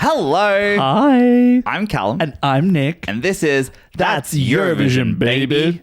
Hello. Hi. I'm Callum. And I'm Nick. And this is That's Eurovision, baby.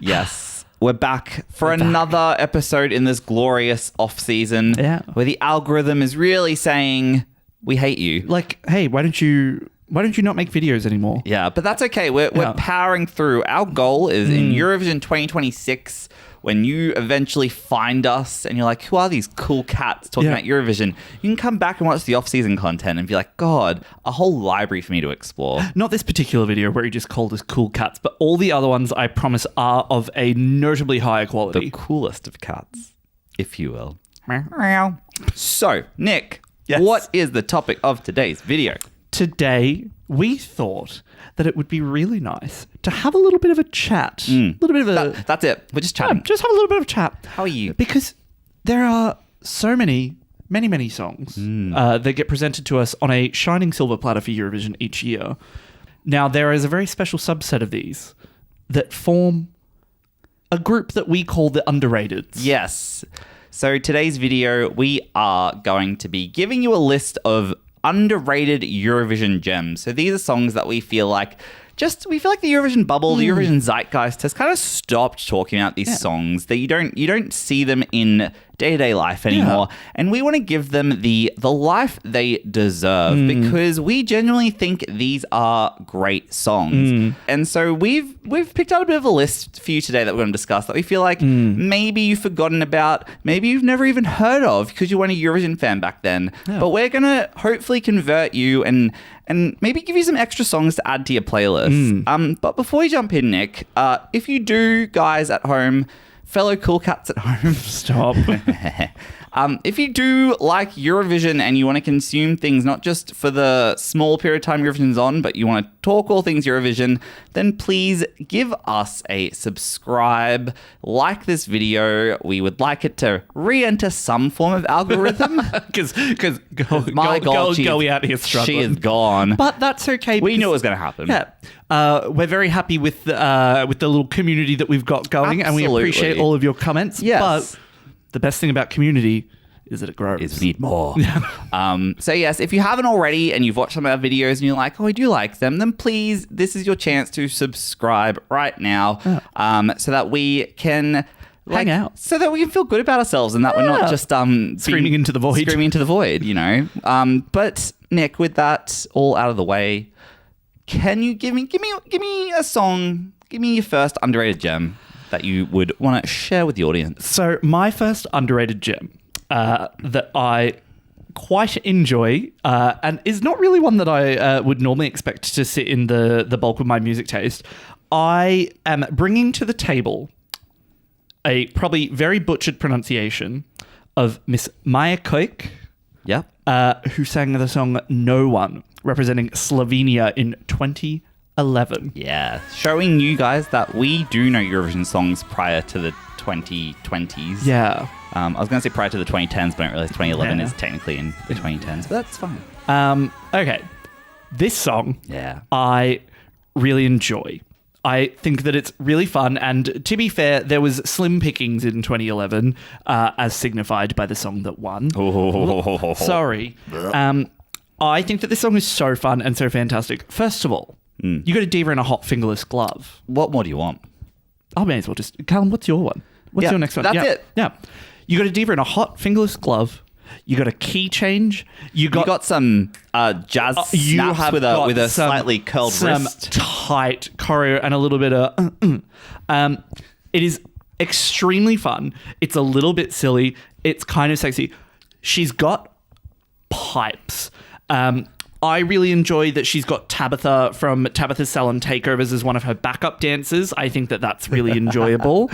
Yes. We're back for another episode in this glorious off-season where the algorithm is really saying, we hate you. Like, hey, why don't you not make videos anymore? Yeah, but that's okay. We're powering through. Our goal is in Eurovision 2026, when you eventually find us and you're like, who are these cool cats talking about Eurovision? You can come back and watch the off-season content and be like, God, a whole library for me to explore. Not this particular video where you just called us cool cats, but all the other ones, I promise, are of a notably higher quality. The coolest of cats, if you will. So, Nick, what is the topic of today's video? Today, we thought that it would be really nice to have a little bit of a chat. A little bit of that's it. We're just chatting. Just have a little bit of a chat. How are you? Because there are so many songs that get presented to us on a shining silver platter for Eurovision each year. Now, there is a very special subset of these that form a group that we call the underrateds. Yes. So today's video, we are going to be giving you a list of underrated Eurovision gems. So these are songs that we feel like the Eurovision bubble, the Eurovision zeitgeist has kind of stopped talking about these songs, that you don't see them in day-to-day life anymore. And we want to give them the life they deserve because we genuinely think these are great songs. And so we've picked out a bit of a list for you today that we're going to discuss that we feel like maybe you've forgotten about, maybe you've never even heard of because you weren't a Eurovision fan back then. But we're going to hopefully convert you and maybe give you some extra songs to add to your playlist. But before we jump in, Nick, if you do, guys at home, fellow cool cats at home, Stop. if you do like Eurovision and you want to consume things not just for the small period of time Eurovision's on, but you want to talk all things Eurovision, then please give us a subscribe, like this video. We would like it to re-enter some form of algorithm. Because Goey out here struggling. She is gone. But that's okay. We knew it was going to happen. Yeah. We're very happy with the little community that we've got going, and we appreciate all of your comments. Yes. But the best thing about community is that it grows. We need more. So yes, if you haven't already and you've watched some of our videos and you're like, oh, I do like them, then please, this is your chance to subscribe right now, so that we can hang out, so that we can feel good about ourselves and that we're not just screaming into the void. You know. But Nick, with that all out of the way, can you give me a song? Give me your first underrated gem that you would want to share with the audience. So my first underrated gem that I quite enjoy and is not really one that I would normally expect to sit in the bulk of my music taste. I am bringing to the table a probably very butchered pronunciation of Miss Maja Keuc, who sang the song No One, representing Slovenia in 2011. Yeah, showing you guys that we do know Eurovision songs prior to the 2020s. Yeah. I was going to say prior to the 2010s, but I realized 2011 is technically in the 2010s, but that's fine. Okay. This song, I really enjoy. I think that it's really fun, and to be fair, there was slim pickings in 2011, as signified by the song that won. Sorry. I think that this song is so fun and so fantastic. First of all, you got a diva in a hot fingerless glove. What more do you want? I may as well just... Callum, what's your one? What's your next one? That's it. Yeah. You got a diva in a hot fingerless glove. You got a key change. You got some jazz snaps with a slightly curled wrist. Some tight choreo and a little bit of... It is extremely fun. It's a little bit silly. It's kind of sexy. She's got pipes. I really enjoy that she's got Tabitha from Tabitha's Salon Takeovers as one of her backup dancers. I think that that's really enjoyable.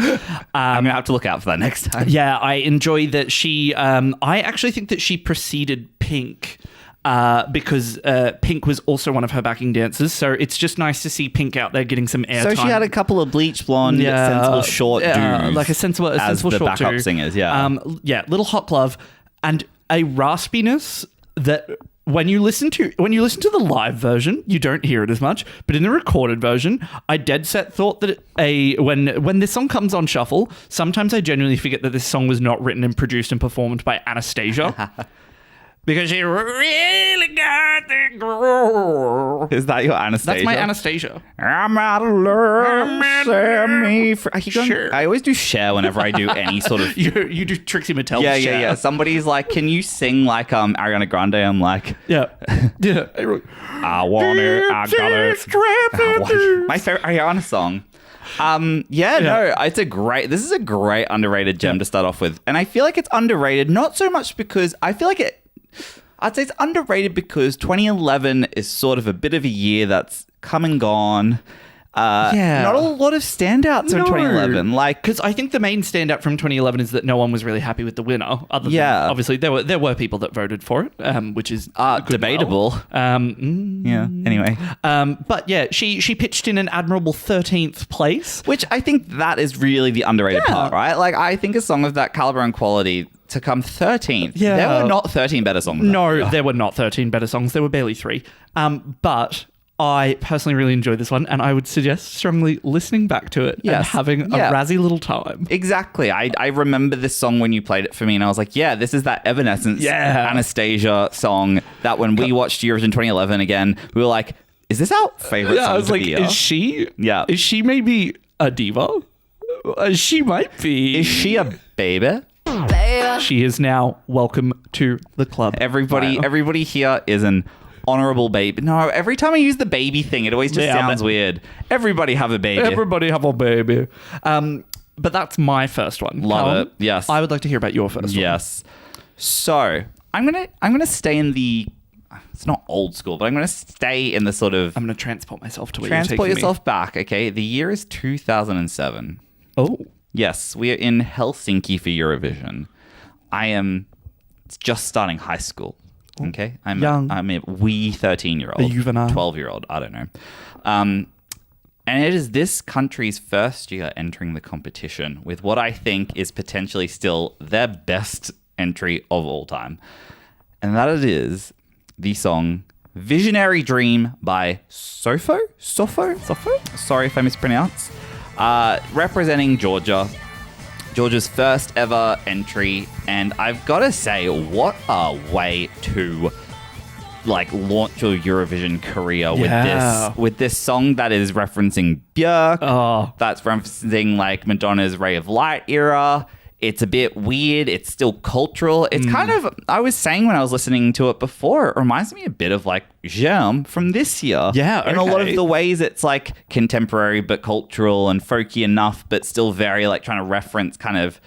I'm going to have to look out for that next time. Yeah, I enjoy that she... I actually think that she preceded Pink because Pink was also one of her backing dancers. So it's just nice to see Pink out there getting some airtime. So she had a couple of bleach blonde, sensible short dudes. Like a sensible short backup dude. singers, little hot glove and a raspiness that... When you listen to the live version, you don't hear it as much, but in the recorded version, I dead set thought that when this song comes on shuffle, sometimes I genuinely forget that this song was not written and produced and performed by Anastasia. Because she really got the groove. Is that your Anastasia? That's my Anastasia. I'm out of love, set me free. I keep going, Sure. I always do Cher whenever I do any sort of... You do Trixie Mattel. Yeah. Somebody's like, can you sing like Ariana Grande? I'm like... Yeah. I want it, I got it. My favorite Ariana song. This is a great underrated gem to start off with. And I feel like it's underrated, not so much because I'd say it's underrated because 2011 is sort of a bit of a year that's come and gone. Not a lot of standouts from 2011. Because I think the main standout from 2011 is that no one was really happy with the winner. Other than, obviously, there were people that voted for it, which is debatable. Anyway. But yeah, she pitched in an admirable 13th place. Which I think that is really the underrated part, right? Like, I think a song of that caliber and quality to come 13th. Yeah. There were not 13 better songs. There were not 13 better songs. There were barely 3. But I personally really enjoyed this one, and I would suggest strongly listening back to it and having a razzy little time. Exactly. I remember this song when you played it for me, and I was like, yeah, this is that Evanescence Anastasia song that when we watched Eurovision 2011 again, we were like, is this our favorite song? I was like, is she? Yeah. Is she maybe a diva? She might be. Is she a baby? She is now. Welcome to the club. Everybody here is an honorable baby. No, every time I use the baby thing, it always just sounds weird. Everybody have a baby. Everybody have a baby. But that's my first one. Love it. Yes. I would like to hear about your first one. Yes. So I'm gonna stay in the. It's not old school, but I'm gonna stay in the sort of. I'm gonna transport myself to where transport you're taking yourself back. Okay. The year is 2007. Oh. Yes, we are in Helsinki for Eurovision. I am just starting high school. Okay, I'm a wee 13-year-old, a juvenile, 12-year-old. I don't know. And it is this country's first year entering the competition with what I think is potentially still their best entry of all time, and that it is the song "Visionary Dream" by Sopho. Sorry if I mispronounce. Representing Georgia's first ever entry, and I've got to say, what a way to like launch your Eurovision career with this song that is referencing Björk, that's referencing like Madonna's Ray of Light era. It's a bit weird. It's still cultural. It's kind of, I was saying when I was listening to it before, it reminds me a bit of like Germ from this year. Yeah, okay. In a lot of the ways it's like contemporary but cultural and folky enough, but still very like trying to reference kind of,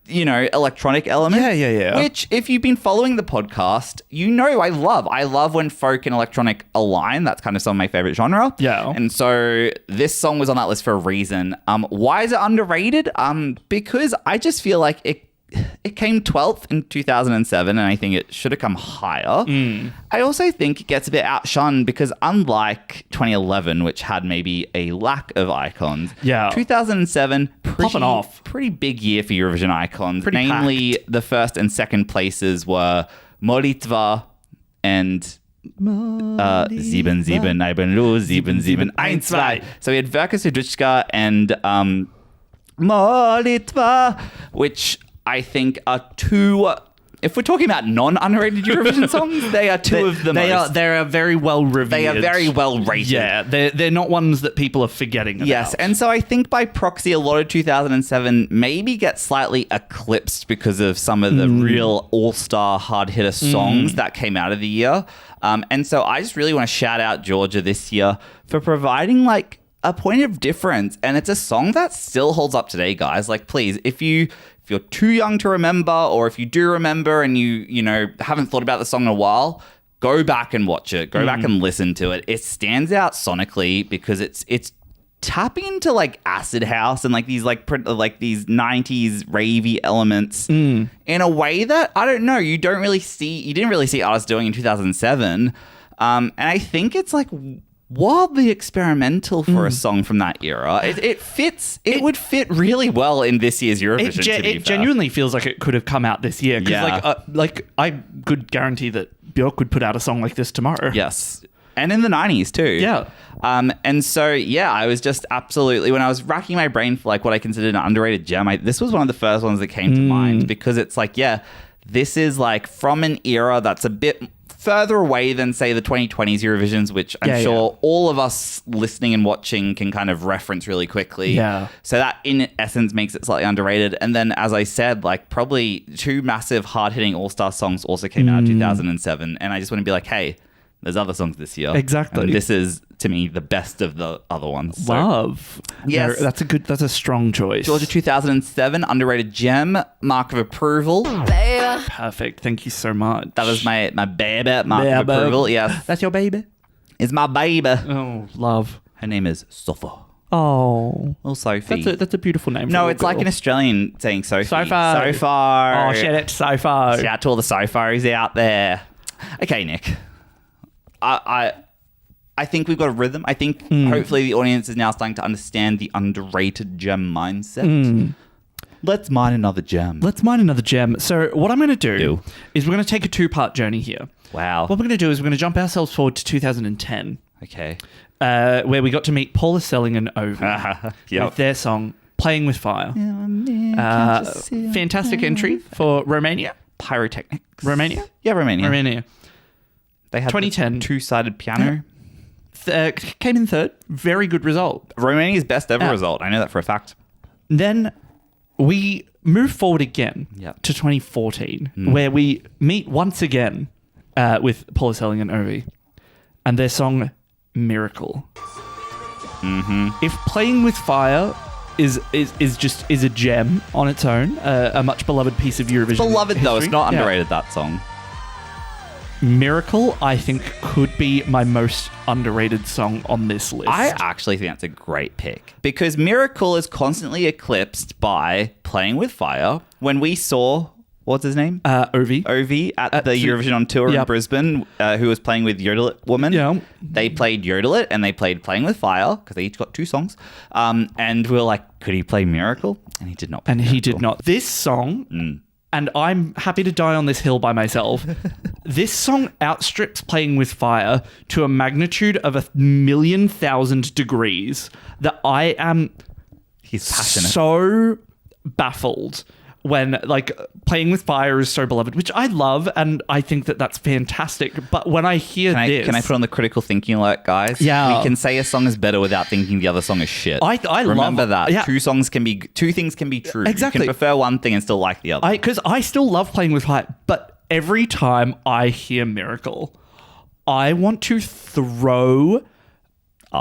you know, electronic elements. Yeah. Which, if you've been following the podcast, you know I love. I love when folk and electronic align. That's kind of some of my favorite genre. Yeah. And so this song was on that list for a reason. Why is it underrated? Because I just feel like it came 12th in 2007, and I think it should have come higher. I also think it gets a bit outshone because unlike 2011, which had maybe a lack of icons, 2007, popping off. Pretty big year for Eurovision icons. Pretty Namely, packed. The first and second places were Molitva and 7-7, I bin los, 7-7-1-2. So we had Verka Serduchka and Molitva, which I think are two. If we're talking about non-underrated Eurovision songs, they are two of the most. They are very well revered. They are very well rated. Yeah, they're not ones that people are forgetting about. Yes, and so I think by proxy, a lot of 2007 maybe gets slightly eclipsed because of some of the real all-star hard-hitter songs that came out of the year. And so I just really want to shout out Georgia this year for providing like a point of difference. And it's a song that still holds up today, guys. Like, please, if you're too young to remember, or if you do remember and you know, haven't thought about the song in a while, go back and watch it. Go back and listen to it. It stands out sonically because it's tapping into like acid house and like these these 90s ravey elements in a way that, I don't know, you didn't really see artists doing in 2007. And I think it's like wildly experimental for a song from that era. It fits. It would fit really well in this year's Eurovision. It genuinely feels like it could have come out this year. Yeah. Like I could guarantee that Björk would put out a song like this tomorrow. Yes. And in the 90s too. Yeah. And so, yeah, I was just absolutely, when I was racking my brain for like what I considered an underrated gem, this was one of the first ones that came to mind because it's like, yeah, this is like from an era that's a bit further away than, say, the 2020s Eurovisions, which I'm sure all of us listening and watching can kind of reference really quickly. Yeah. So that, in essence, makes it slightly underrated. And then, as I said, like probably two massive hard-hitting all-star songs also came out in 2007. And I just want to be like, hey, there's other songs this year. Exactly. And this is, to me, the best of the other ones. So, Love. yes. No, that's a strong choice. Georgia 2007, underrated gem, mark of approval. Perfect. Thank you so much. That was my baby, mark of approval. Yes. That's your baby? Is my baby. Oh, love. Her name is Sopho. Oh. Well, Sophie. That's a beautiful name. No, it's like an Australian saying Sophie. Sopho. Sopho. Oh, shout out to Sopho. Shout out to all the Sophos out there. Okay, Nick. I think we've got a rhythm. I think hopefully the audience is now starting to understand the underrated gem mindset. Let's mine another gem. So what I'm going to do is we're going to take a two-part journey here. Wow. What we're going to do is we're going to jump ourselves forward to 2010. Okay. Where we got to meet Paula Selling and Ovi with their song Playing with Fire. Fantastic entry for Romania. Pyrotechnics. Romania? Yeah, Romania. They had 2010. Two-sided piano. Came in third. Very good result. Romania's best ever result. I know that for a fact. Then we move forward again to 2014, where we meet once again with Paula Selling and Ovi and their song Miracle. If Playing with Fire is a gem on its own, a much beloved piece of Eurovision Beloved history. though, it's not underrated, that song. Miracle, I think, could be my most underrated song on this list. I actually think that's a great pick because Miracle is constantly eclipsed by Playing with Fire. When we saw, what's his name? Ovi at the Eurovision on tour in Brisbane, who was playing with Yodel It Woman. Yeah. They played Yodel It and they played Playing with Fire because they each got two songs. And we were like, could he play Miracle? And he did not. And he did not. This song... And I'm happy to die on this hill by myself. This song outstrips Playing with Fire to a magnitude of 1,000,000 degrees that I am He's passionate. so baffled when, like, Playing with Fire is so beloved, which I love, and I think that that's fantastic. But when I hear this... Can I put on the critical thinking alert, guys? Yeah. We can say a song is better without thinking the other song is shit. I Remember love that. Yeah. Two things can be true. Exactly. You can prefer one thing and still like the other. Because I still love Playing with Fire, but every time I hear Miracle, I want to throw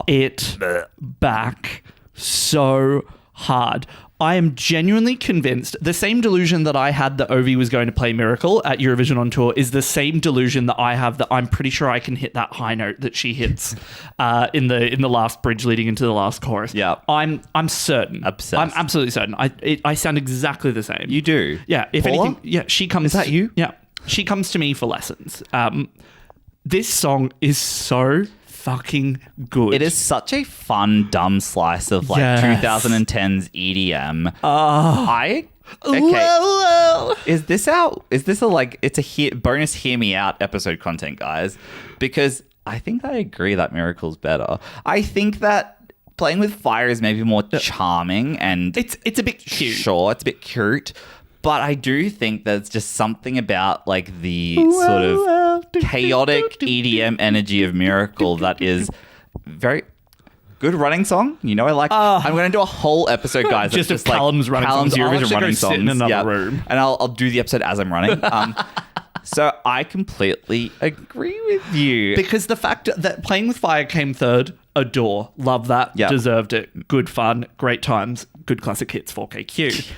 it back so hard. I am genuinely convinced the same delusion that I had that Ovi was going to play Miracle at Eurovision on tour is the same delusion that I have that I'm pretty sure I can hit that high note that she hits in the last bridge leading into the last chorus. Yeah, I'm certain. Obsessed. I'm absolutely certain. I sound exactly the same. You do. Yeah. If Paula? anything, she comes. Is that you? Yeah. She comes to me for lessons. This song is so fucking good. It is such a fun, dumb slice of like 2010's EDM. Okay. Is this a like, it's a bonus hear me out episode content, guys? Because I think I agree that Miracle's better. I think that Playing with Fire is maybe more charming and it's a bit cute. Sure, it's a bit cute. But I do think there's just something about like the sort of chaotic EDM energy of Miracle that is very good running song. You know, I'm going to do a whole episode, guys. Just that's of Callum's running songs. Eurovision running sit songs. in another room. And I'll do the episode as I'm running. So I completely agree with you. Because the fact that Playing with Fire came third, adore, love that, deserved it. Good fun, great times, good classic hits, 4KQ.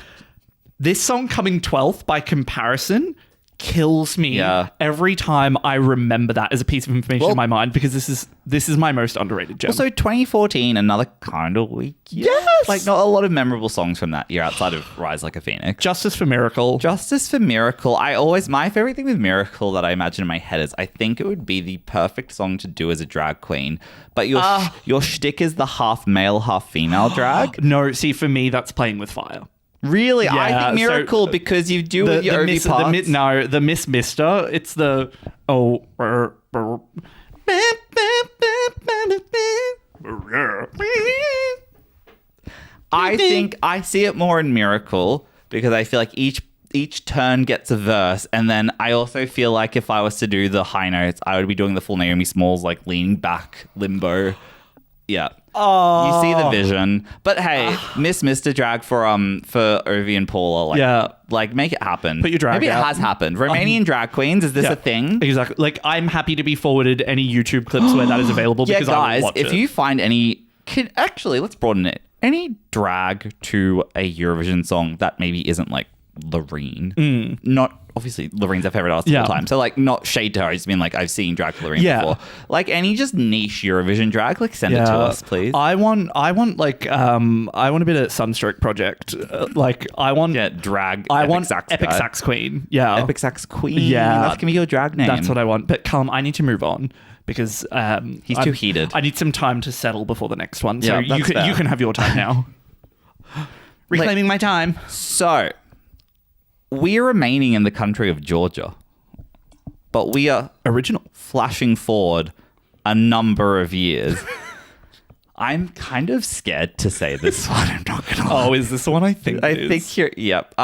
This song coming 12th by comparison kills me every time I remember that as a piece of information in my mind because this is my most underrated gem. Also, 2014, another kind of weak year. Yes! Like, not a lot of memorable songs from that year outside of Rise Like a Phoenix. Justice for Miracle. My favorite thing with Miracle that I imagine in my head is I think it would be the perfect song to do as a drag queen, but your shtick is the half male, half female drag. No, see, for me, that's Playing with Fire. Really? Yeah, I think Miracle because you do with your Ovi parts. The Miss Mister. It's the I think I see it more in Miracle because I feel like each each turn gets a verse, and then I also feel like if I was to do the high notes, I would be doing the full Naomi Smalls, like leaning back limbo. Yeah. Oh, You see the vision. But hey, Mr. Drag for Ovi and Paula, like, like make it happen. Put your drag Maybe out. it has happened. Romanian drag queens, is this a thing? Exactly. Like, I'm happy to be forwarded any YouTube clips where that is available because I guys, will watch if it. you find any, actually, let's broaden it. Any drag to a Eurovision song that maybe isn't like Loreen. Not, obviously, Loreen's our favorite artist of all time. So, like, not shade to her. I just mean, like, I've seen drag Loreen before. Like, any just niche Eurovision drag, like, send it to us, please. I want like, I want a bit of Sunstroke Project. Like, I want... drag I Epic want Sax Epic guy. Sax Queen. Yeah. Epic Sax Queen. Yeah. That's going to be your drag name. That's what I want. But, Callum, I need to move on because... He's too heated. I need some time to settle before the next one. So Yeah, you can have your time now. Reclaiming my time. So... we are remaining in the country of Georgia, but we are Original. flashing forward a number of years. I'm kind of scared to say this one. I'm not gonna lie. Oh, is this the one I think? I think you're. Yep.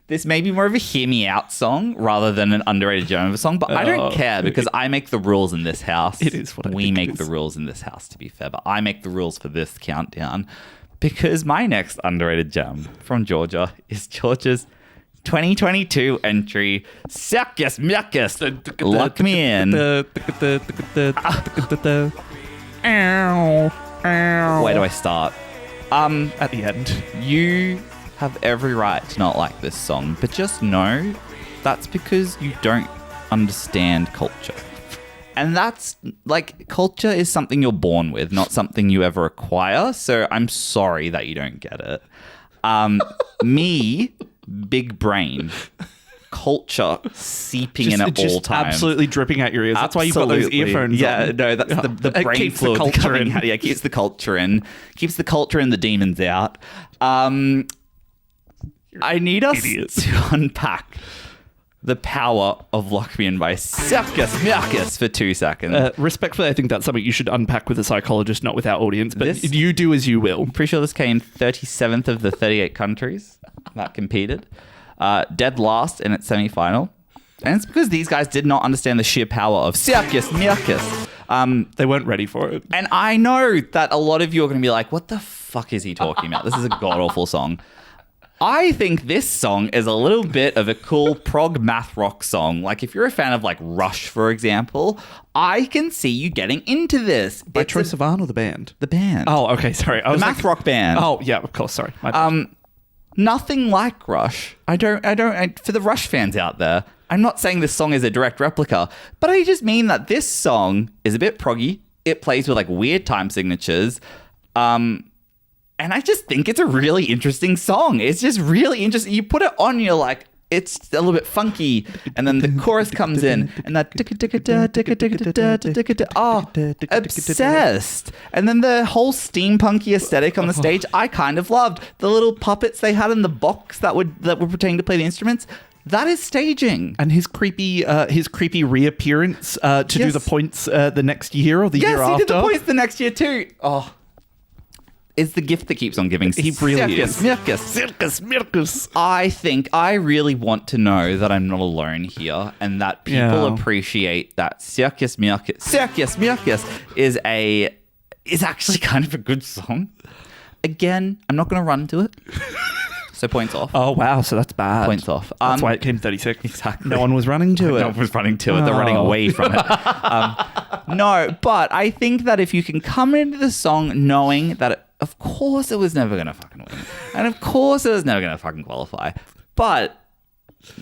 This may be more of a hear me out song rather than an underrated gem of a song, but I don't care because I make the rules in this house. It is what I we think make it the is. rules in this house. To be fair, but I make the rules for this countdown because my next underrated gem from Georgia is Georgia's 2022 entry, Circus Mircus. Lock me in. Where do I start? At the end. You have every right to not like this song, but just know that's because you don't understand culture. And that's, like, culture is something you're born with, not something you ever acquire. So I'm sorry that you don't get it. Me, big brain, culture seeping in at all times. Absolutely dripping out your ears. That's why you've got those Absolutely. earphones Yeah, on. no, that's the It brain keeps the fluid culture coming in. out. Yeah, keeps the culture in. Keeps the culture and the demons out. I need us to unpack the power of Lock Me In by Circus Mircus for 2 seconds. Respectfully, I think that's something you should unpack with a psychologist, not with our audience. But This- you do as you will. Pretty sure this came 37th of the 38 countries that competed. Dead last in its semi-final. And it's because these guys did not understand the sheer power of Circus Mircus. They weren't ready for it. And I know that a lot of you are going to be like, what the fuck is he talking about? This is a god-awful song. I think this song is a little bit of a cool prog math rock song. Like, if you're a fan of, like, Rush, for example, I can see you getting into this. By Troye Sivan or the band? The band. Oh, okay, sorry. I the was math rock band. Oh, yeah, of course, sorry. My bad. Nothing like Rush. For the Rush fans out there, I'm not saying this song is a direct replica, but I just mean that this song is a bit proggy. It plays with, like, weird time signatures. And I just think it's a really interesting song. It's just really interesting. You put it on, you're like, it's a little bit funky. And then the chorus comes in and that obsessed. And then the whole steampunky aesthetic on the stage, I kind of loved. The little puppets they had in the box that were pretending to play the instruments. That is staging. And his creepy reappearance to do the points the next year or the year after. Yes, he did the points the next year too. Oh. Is the gift that keeps on giving. He really Circus is. Mircus. Circus Mircus. I really want to know that I'm not alone here and that people appreciate that Circus Mircus is actually kind of a good song. Again, I'm not going to run to it. So points off. Oh, wow. So that's bad. Points off. That's why it came 36. Exactly. No one was running to it. No one was running to it. They're running away from it. No, but I think that if you can come into the song knowing that of course it was never going to fucking win. And of course it was never going to fucking qualify. But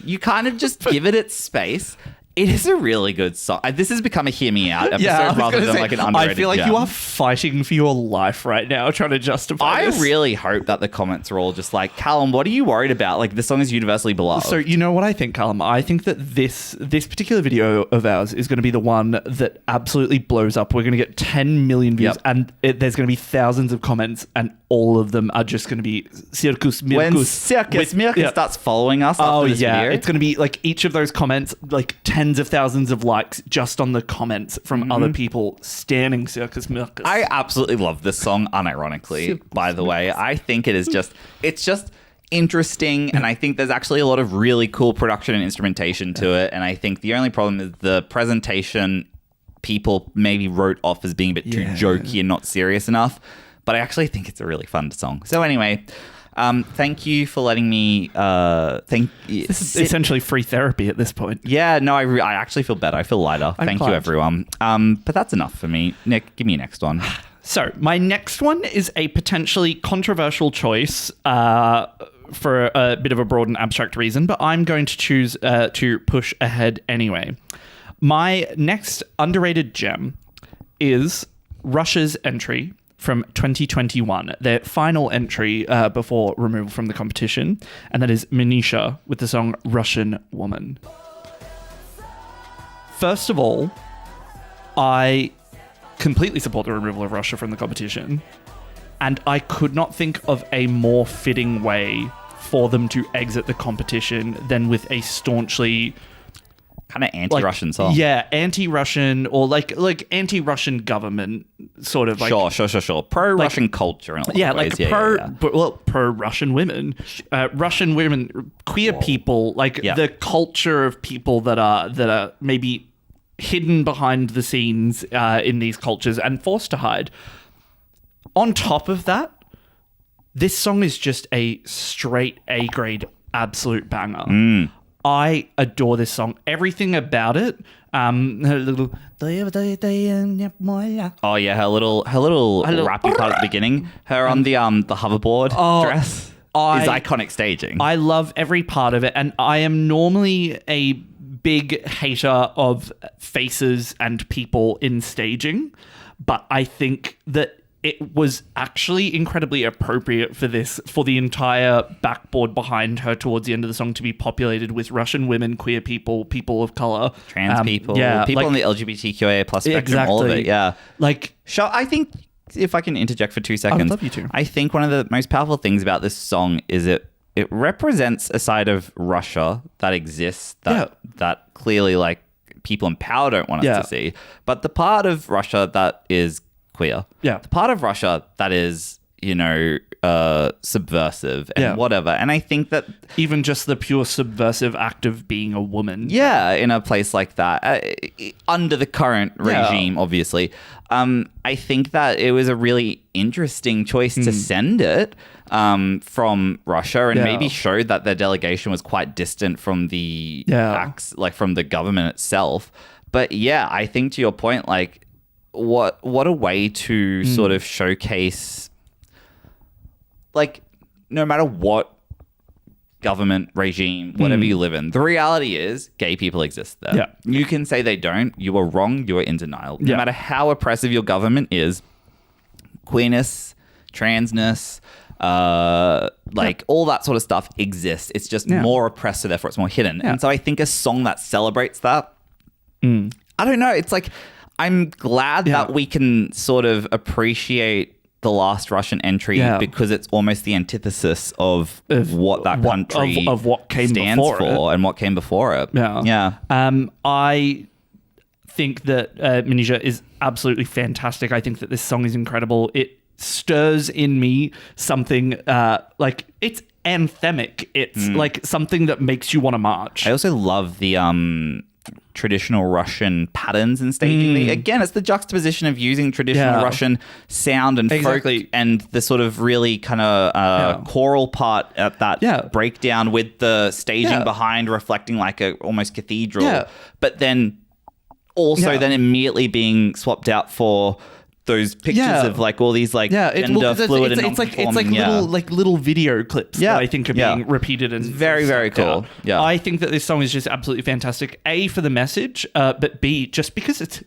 you kind of just give it its space. It is a really good song. This has become a hear me out episode rather than like an underrated I feel like gem. you are fighting for your life right now, trying to justify this. I really hope that the comments are all just like, Callum, what are you worried about? Like, this song is universally beloved. So you know what I think, Callum? I think that this particular video of ours is going to be the one that absolutely blows up. We're going to get 10 million views, and there's going to be thousands of comments, and all of them are just going to be Circus Mircus. When Circus Mircus starts following us after this video. It's going to be like each of those comments, like tens of thousands of likes just on the comments from other people standing Circus Mircus. I absolutely love this song, unironically, by the way. I think it is just, interesting, and I think there's actually a lot of really cool production and instrumentation to it. And I think the only problem is the presentation people maybe wrote off as being a bit too jokey and not serious enough. But I actually think it's a really fun song. So anyway, thank you for letting me This is essentially free therapy at this point. Yeah, no, I actually feel better. I feel lighter. Thank you, everyone. But that's enough for me. Nick, give me your next one. So my next one is a potentially controversial choice for a bit of a broad and abstract reason, but I'm going to choose to push ahead anyway. My next underrated gem is Russia's entry from 2021, their final entry before removal from the competition, and that is Manizha with the song Russian Woman. First of all, I completely support the removal of Russia from the competition, and I could not think of a more fitting way for them to exit the competition than with a staunchly kind of anti-Russian song. Yeah, anti-Russian or like anti-Russian government sort of like sure. Pro-Russian culture in a lot of ways. Pro-Russian women, Russian women, queer people, the culture of people that are maybe hidden behind the scenes in these cultures and forced to hide. On top of that, this song is just a straight A-grade absolute banger. I adore this song. Everything about it. Her little oh yeah, her little rappy part at the beginning. Her on the hoverboard dress is iconic staging. I love every part of it, and I am normally a big hater of faces and people in staging, but I think that it was actually incredibly appropriate for the entire backboard behind her towards the end of the song to be populated with Russian women, queer people, people of color, trans people, people on the LGBTQIA plus spectrum, all of it. Yeah. I think if I can interject for 2 seconds, I would love you to. I think one of the most powerful things about this song is it represents a side of Russia that exists that clearly people in power don't want us to see. But the part of Russia that is queer. Yeah. The part of Russia that is, subversive and whatever. And I think that even just the pure subversive act of being a woman. Yeah, in a place like that, under the current regime, obviously. I think that it was a really interesting choice to send it from Russia and maybe showed that their delegation was quite distant from the acts, from the government itself. But yeah, I think to your point, what a way to sort of showcase, no matter what government regime, whatever you live in, the reality is gay people exist there. Yeah. You can say they don't. You are wrong. You are in denial. No matter how oppressive your government is, queerness, transness, all that sort of stuff exists. It's just more oppressive, therefore it's more hidden. And so I think a song that celebrates that, I don't know, it's I'm glad that we can sort of appreciate the last Russian entry because it's almost the antithesis of what that country of what came stands for and what came before it. Yeah. I think that Manizha is absolutely fantastic. I think that this song is incredible. It stirs in me something it's anthemic. It's something that makes you want to march. I also love the traditional Russian patterns in staging. Again, it's the juxtaposition of using traditional Russian sound and folk and the sort of really kind of choral part at that breakdown with the staging behind reflecting like a almost cathedral. But then also then immediately being swapped out for those pictures of all these gender fluid and it's little video clips that I think are being repeated and very, very cool. Yeah. I think that this song is just absolutely fantastic. A, for the message, but B, just because it's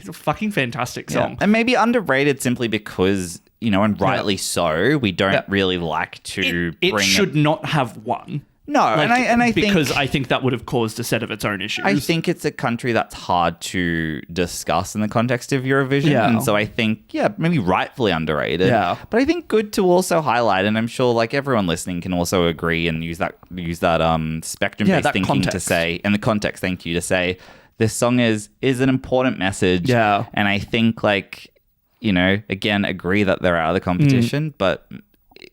a fucking fantastic song. And maybe underrated simply because, and rightly so, we don't really like to it should not have won. No, and I think because I think that would have caused a set of its own issues. I think it's a country that's hard to discuss in the context of Eurovision, and so I think maybe rightfully underrated. Yeah, but I think good to also highlight, and I'm sure everyone listening can also agree and use that spectrum-based thinking context. To say, and the context. Thank you to say this song is an important message. Yeah, and I think again agree that they're out of the competition, but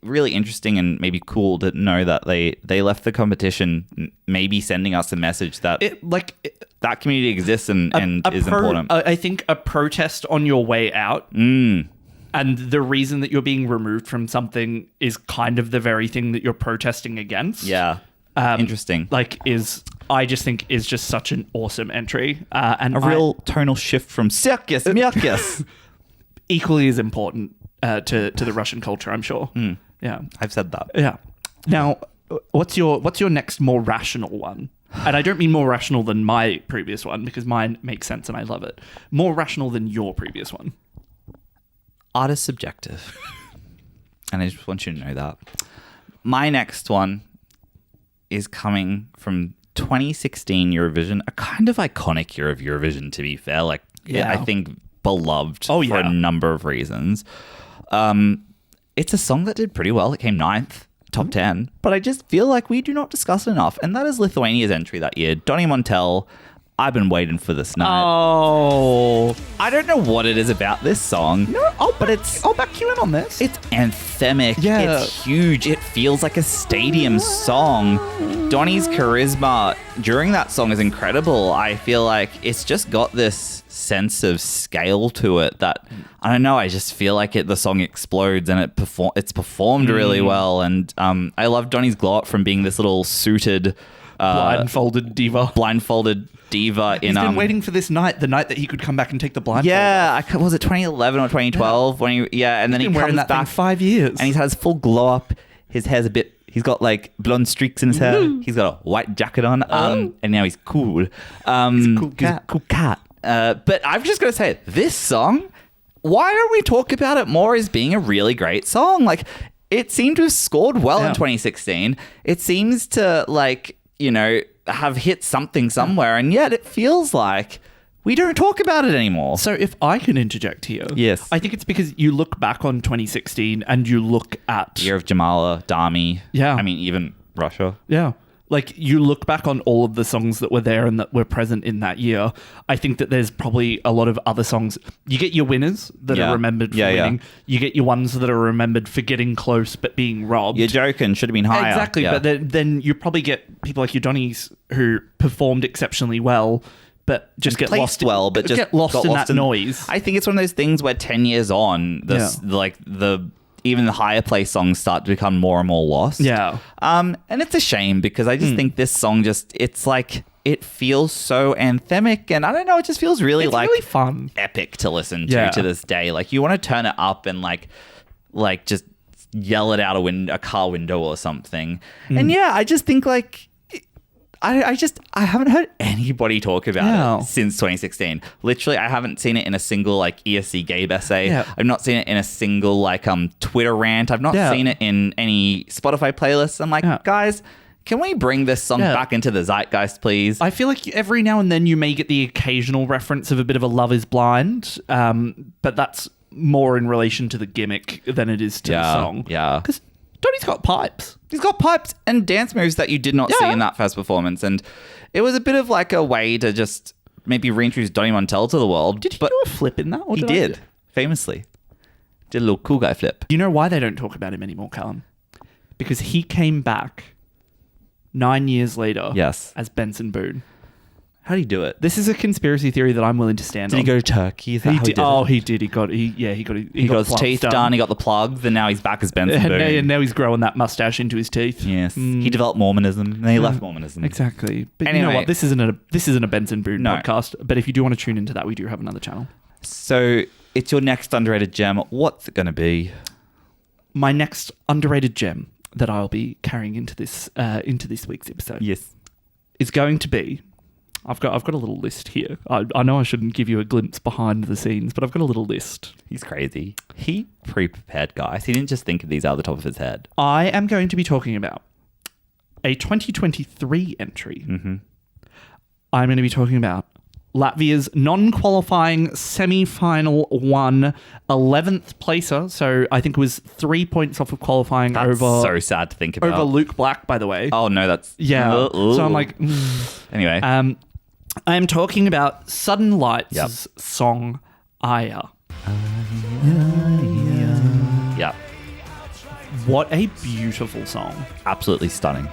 really interesting and maybe cool to know that they left the competition, maybe sending us a message that that community exists and is important. I think a protest on your way out, and the reason that you're being removed from something is kind of the very thing that you're protesting against. Yeah, interesting. I just think is just such an awesome entry, and a real tonal shift from Circus Mircus. Equally as important to the Russian culture, I'm sure. Yeah, I've said that. Yeah. Now, what's your next more rational one? And I don't mean more rational than my previous one, because mine makes sense and I love it. More rational than your previous one. Art is subjective, and I just want you to know that. My next one is coming from 2016 Eurovision, a kind of iconic year of Eurovision, to be fair. I think beloved for a number of reasons. It's a song that did pretty well. It came 9th, top 10, but I just feel like we do not discuss it enough, and that is Lithuania's entry that year. Donny Montell, I've been waiting for this night. Oh, I don't know what it is about this song. No, I'll back you in on this. It's anthemic. Yeah. It's huge. It feels like a stadium song. Donny's charisma during that song is incredible. I feel like it's just got this sense of scale to it that, I don't know, I just feel like the song explodes and it's performed really well. And I love Donny's glow up from being this little suited blindfolded diva. He's been waiting for this night, the night that he could come back and take the blindfold. Yeah, was it 2011 or 2012 when and then he comes that back thing 5 years, and he's had his full glow up. His hair's a bit. He's got blonde streaks in his hair. He's got a white jacket on, and now he's cool. He's a cool cat. Cool cat. But I've just got to say, this song, why don't we talk about it more as being a really great song? It seemed to have scored well in 2016. It seems to have hit something somewhere, and yet it feels like we don't talk about it anymore. So if I can interject here. Yes. I think it's because you look back on 2016 and you look at... Year of Jamala, Dami. Yeah. I mean, even Russia. Yeah. You look back on all of the songs that were there and that were present in that year. I think that there's probably a lot of other songs. You get your winners that are remembered for winning. Yeah. You get your ones that are remembered for getting close but being robbed. You're joking. Should have been higher. Exactly. Yeah. But then you probably get people like your Donnies who performed exceptionally well, but just get lost. Get lost in that noise. I think it's one of those things where 10 years on, even the higher place songs start to become more and more lost. Yeah. And it's a shame because I just think this song it feels so anthemic, and I don't know, it just feels really really fun, epic to listen to this day. You want to turn it up and just yell it out a car window or something. And I just think I haven't heard anybody talk about it since 2016. Literally, I haven't seen it in a single ESC Gabe essay. Yeah. I've not seen it in a single Twitter rant. I've not seen it in any Spotify playlists. I'm guys, can we bring this song back into the zeitgeist, please? I feel like every now and then you may get the occasional reference of a bit of a Love is Blind, but that's more in relation to the gimmick than it is to the song. Yeah. Because Donny's got pipes. He's got pipes and dance moves that you did not see in that first performance. And it was a bit of a way to just maybe reintroduce Donny Montell to the world. Did he do a flip in that? Or he did, famously. Did a little cool guy flip. You know why they don't talk about him anymore, Callum? Because he came back 9 years later as Benson Boone. How did he do it? This is a conspiracy theory that I'm willing to stand on. Did he go to Turkey? Is that he how did. He did. He got his teeth done. He got the plugs, and now he's back as Benson Boone. And now he's growing that mustache into his teeth. Yes. He developed Mormonism, and then he left Mormonism. Exactly. But anyway, you know what? This isn't a Benson Boone podcast. But if you do want to tune into that, we do have another channel. So it's your next underrated gem. What's it going to be? My next underrated gem that I'll be carrying into this week's episode. Yes. Is going to be. I've got a little list here. I know I shouldn't give you a glimpse behind the scenes, but I've got a little list. He's crazy. He pre-prepared, guys. He didn't just think of these out of the top of his head. I am going to be talking about a 2023 entry. Mm-hmm. I'm going to be talking about Latvia's non-qualifying semi-final 11th placer. So I think it was 3 points off of qualifying. That's so sad to think about. Over Luke Black, by the way. Oh, no, that's... Yeah. So I'm like... Anyway. I am talking about Sudden Lights' song, Aīja. Yep. What a beautiful song. Absolutely stunning.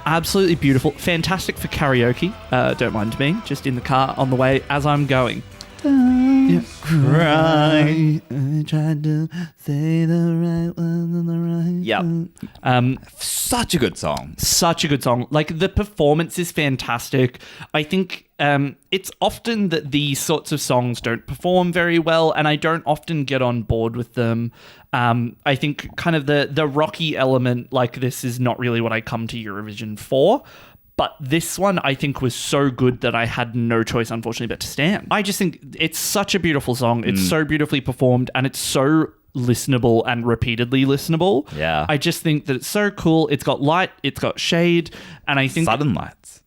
Absolutely beautiful. Fantastic for karaoke. Don't mind me. Just in the car on the way as I'm going. Yeah. Cry. I tried to say the right words on the right. Yep. Such a good song. Such a good song. Like, the performance is fantastic. I think it's often that these sorts of songs don't perform very well, and I don't often get on board with them. I think kind of the rocky element like this is not really what I come to Eurovision for. But this one, I think, was so good that I had no choice, unfortunately, but to stand. I just think it's such a beautiful song. It's so beautifully performed, and it's so listenable and repeatedly listenable. Yeah. I just think that it's so cool. It's got light, it's got shade, and I think... Sudden lights.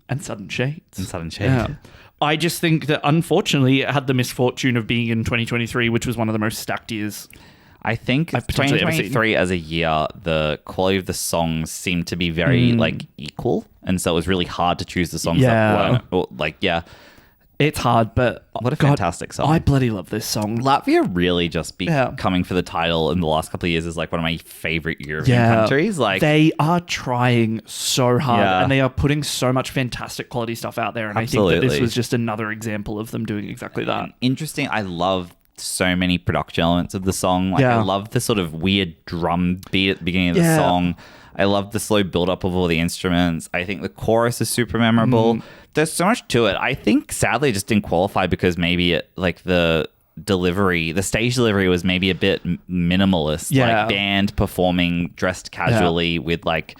And sudden shades. And sudden shade. Yeah. I just think that, unfortunately, it had the misfortune of being in 2023, which was one of the most stacked years. I think I've potentially ever seen. 2023 as a year, the quality of the songs seemed to be very equal, and so it was really hard to choose the songs that weren't It's hard, but what a fantastic song. I bloody love this song. Latvia really just coming for the title in the last couple of years is like one of my favorite Eurovision countries. Like, they are trying so hard and they are putting so much fantastic quality stuff out there, and I think that this was just another example of them doing exactly that. Interesting. I love so many production elements of the song. Like, I love the sort of weird drum beat at the beginning of the song. I love the slow build up of all the instruments. I think the chorus is super memorable. There's so much to it. I think sadly it just didn't qualify because maybe the stage delivery was maybe a bit minimalist. Like, band performing dressed casually with like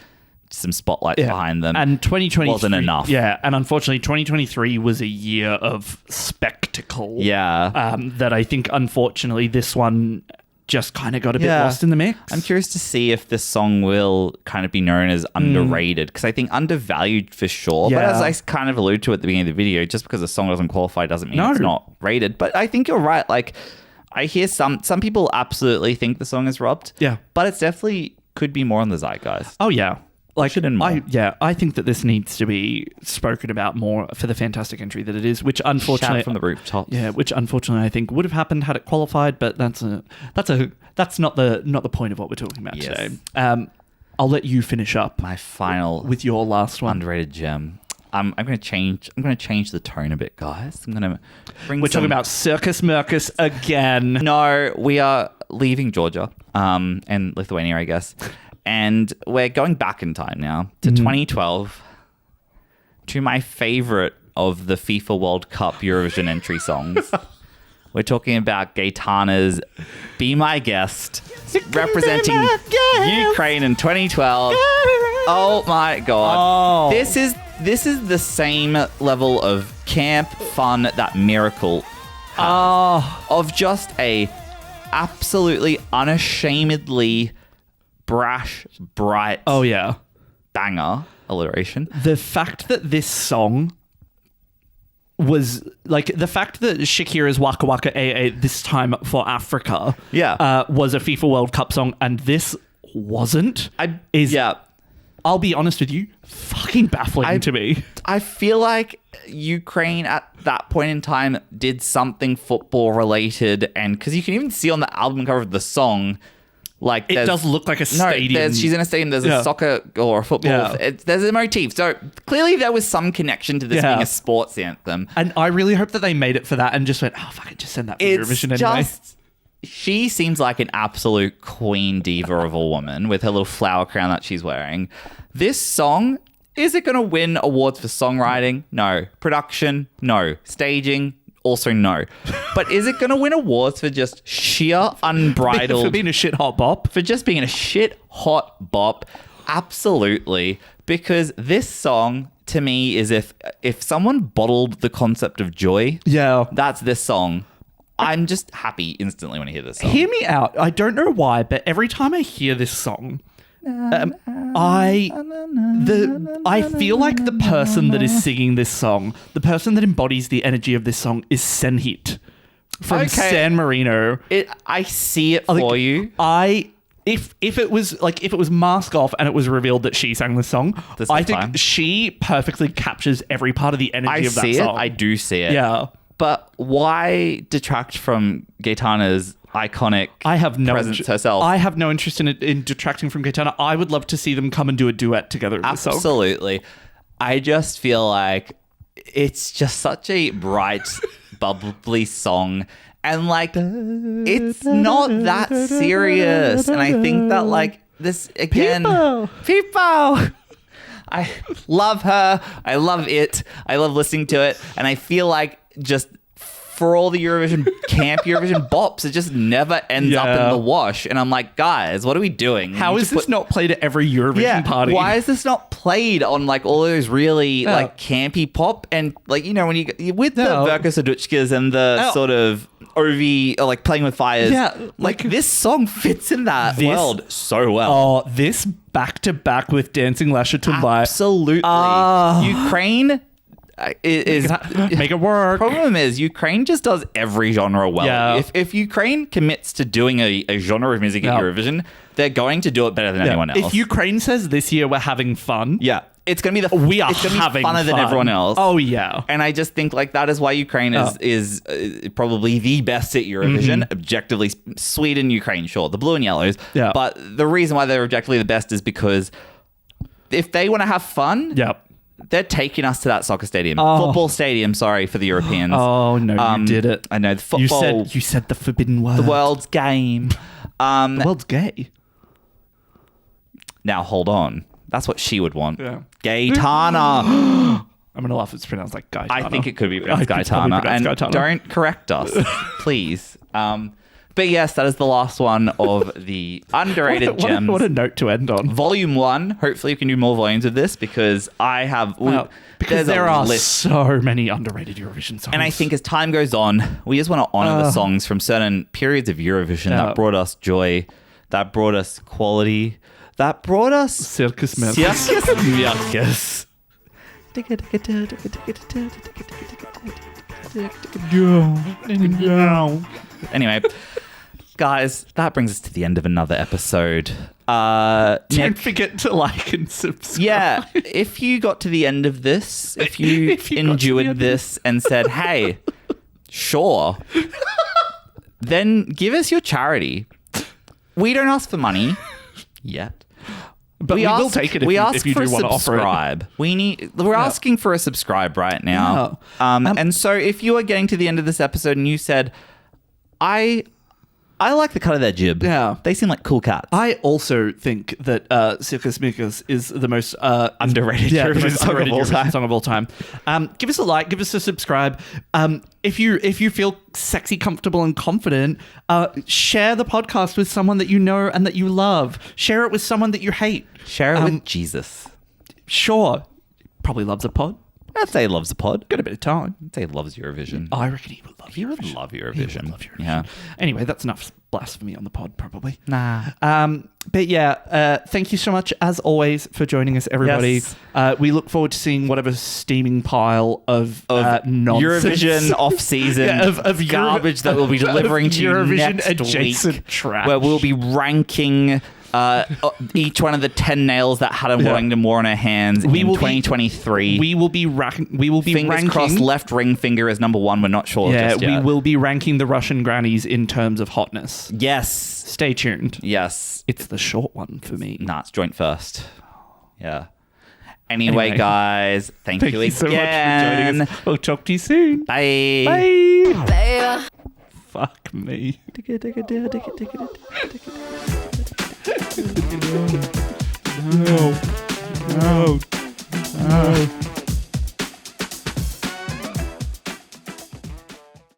some spotlights behind them. And 2023 wasn't enough. Yeah, and unfortunately 2023 was a year of spectacle. Yeah. That I think unfortunately this one just kind of got a bit lost in the mix. I'm curious to see if this song will kind of be known as underrated, because I think undervalued for sure. But as I kind of alluded to at the beginning of the video, just because a song doesn't qualify doesn't mean it's not rated. But I think you're right. Like, I hear some people absolutely think the song is robbed. Yeah. But it's definitely could be more on the zeitgeist. Oh, yeah. Like, I think that this needs to be spoken about more for the fantastic entry that it is, which unfortunately Shout from the rooftops. Yeah, which unfortunately I think would have happened had it qualified, but that's not the point of what we're talking about today. I'll let you finish up my final with your last one. Underrated gem. I'm going to change the tone a bit, guys. I'm going to bring. We're talking about Circus Mircus again. No, we are leaving Georgia and Lithuania, I guess. And we're going back in time now to 2012 to my favorite of the FIFA World Cup Eurovision entry songs. We're talking about Gaitana's Be My Guest, representing Ukraine in 2012. Oh my God. Oh. This is the same level of camp, fun, that Miracle of just a absolutely unashamedly brash, bright, banger alliteration. The fact that this song was like the fact that Shakira's Waka Waka AA this time for Africa, was a FIFA World Cup song, and this wasn't. I'll be honest with you, fucking baffling to me. I feel like Ukraine at that point in time did something football related, and because you can even see on the album cover of the song. Like, it does look like a stadium. No, she's in a stadium. There's a soccer or a football. Yeah. There's a motif. So clearly there was some connection to this being a sports anthem. And I really hope that they made it for that and just went, oh, fuck it, just send that for Eurovision anyway. She seems like an absolute queen diva of a woman with her little flower crown that she's wearing. This song, is it going to win awards for songwriting? No. Production? No. Staging? Also no. But is it going to win awards for just sheer unbridled... for being a shit hot bop? For just being a shit hot bop? Absolutely. Because this song, to me, is if someone bottled the concept of joy, that's this song. I'm just happy instantly when I hear this song. Hear me out. I don't know why, but every time I hear this song... I feel like the person that is singing this song, the person that embodies the energy of this song is Senhit from San Marino. I see it for you. If it was Mask Off and it was revealed that she sang this song, I think she perfectly captures every part of the energy of that song. I do see it. Yeah. But why detract from Gaitana's iconic I have no presence herself. I have no interest in detracting from Gaitana. I would love to see them come and do a duet together in this song. Absolutely. I just feel like it's just such a bright, bubbly song. And like, it's not that serious. And I think that like this again, people. I love her. I love it. I love listening to it. And I feel like just for all the camp Eurovision bops, it just never ends up in the wash. And I'm like, guys, what are we doing? How is this not played at every Eurovision party? Why is this not played on like all those really like campy pop and like, you know, when you with the Circus Aduchkas and the sort of Ovi or like Playing with Fires. Yeah. Like this song fits in that world so well. Oh, this back to back with Dancing Lasha Tumbai. Absolutely. Ukraine is make it work. Problem is Ukraine just does every genre well. Yeah. If Ukraine commits to doing a genre of music at Eurovision, they're going to do it better than anyone else. If Ukraine says this year we're having fun, it's gonna be funner than everyone else. Oh yeah, and I just think like that is why Ukraine is probably the best at Eurovision. Objectively, Sweden, Ukraine, sure, the blue and yellows. Yeah, but the reason why they're objectively the best is because if they want to have fun, they're taking us to that soccer stadium, football stadium. Sorry for the Europeans. Oh no, you did it. I know the football. You said the forbidden word. The world's game. The world's gay. Now hold on. That's what she would want. Yeah. Gaitana. I'm going to laugh if it's pronounced like Gaitana. I think it could be pronounced Gaitana. And don't correct us, please. But yes, that is the last one of the underrated gems. What a note to end on. Volume 1. Hopefully we can do more volumes of this because I have... because there are so many underrated Eurovision songs. And I think as time goes on, we just want to honor the songs from certain periods of Eurovision that brought us joy, that brought us quality, that brought us... Circus Mircus. Circus Mircus. Anyway, guys, that brings us to the end of another episode. Don't forget to like and subscribe. Yeah, if you got to the end of this, if you endured this and said, hey, sure, then give us your charity. We don't ask for money yet. But we will take it if you do want to offer it. We're asking for a subscribe right now. And so if you are getting to the end of this episode and you said, I like the cut of their jib. Yeah. They seem like cool cats. I also think that Circus Mircus is the most underrated Eurovision song of all time. Give us a like, give us a subscribe. If you feel sexy, comfortable, and confident, share the podcast with someone that you know and that you love. Share it with someone that you hate. Share it with Jesus. Sure. Probably loves a pod. I'd say he loves the pod. Got a bit of time. I'd say he loves Eurovision. I reckon he would love Eurovision. He would love Eurovision. Yeah. Anyway, that's enough blasphemy on the pod, probably. Nah. But yeah, thank you so much, as always, for joining us, everybody. Yes. We look forward to seeing whatever steaming pile of nonsense. Eurovision off-season of garbage that we'll be delivering to you next adjacent week. Trash. Where we'll be ranking... each one of the 10 nails that Hannah Waddingham wore on her hands in 2023. We will be Fingers ranking... crossed, left ring finger is number 1. We're not sure just yet. We will be ranking the Russian grannies in terms of hotness. Yes. Stay tuned. Yes. It's the short one for me. Nah, it's joint first. Yeah. Anyway, guys, thank you again. So much for joining us. We'll talk to you soon. Bye. Bye. Fuck me. No.